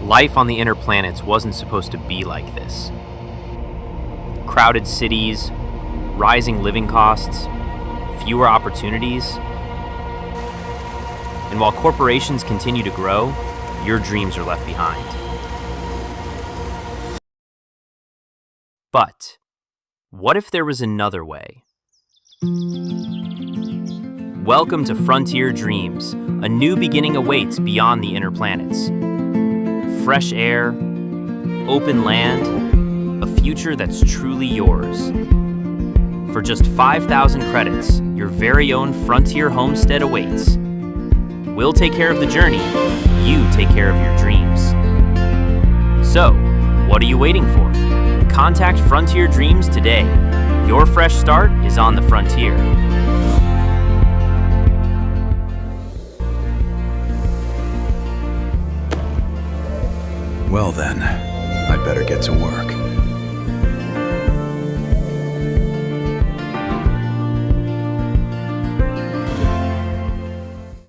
Life on the inner planets wasn't supposed to be like this. Crowded cities, rising living costs, fewer opportunities. And while corporations continue to grow, your dreams are left behind. But what if there was another way? Welcome to Frontier Dreams. A new beginning awaits beyond the inner planets. Fresh air, open land, a future that's truly yours. For just 5,000 credits, your very own Frontier homestead awaits. We'll take care of the journey, you take care of your dreams. So, what are you waiting for? Contact Frontier Dreams today. Your fresh start is on the frontier. Well then, I'd better get to work.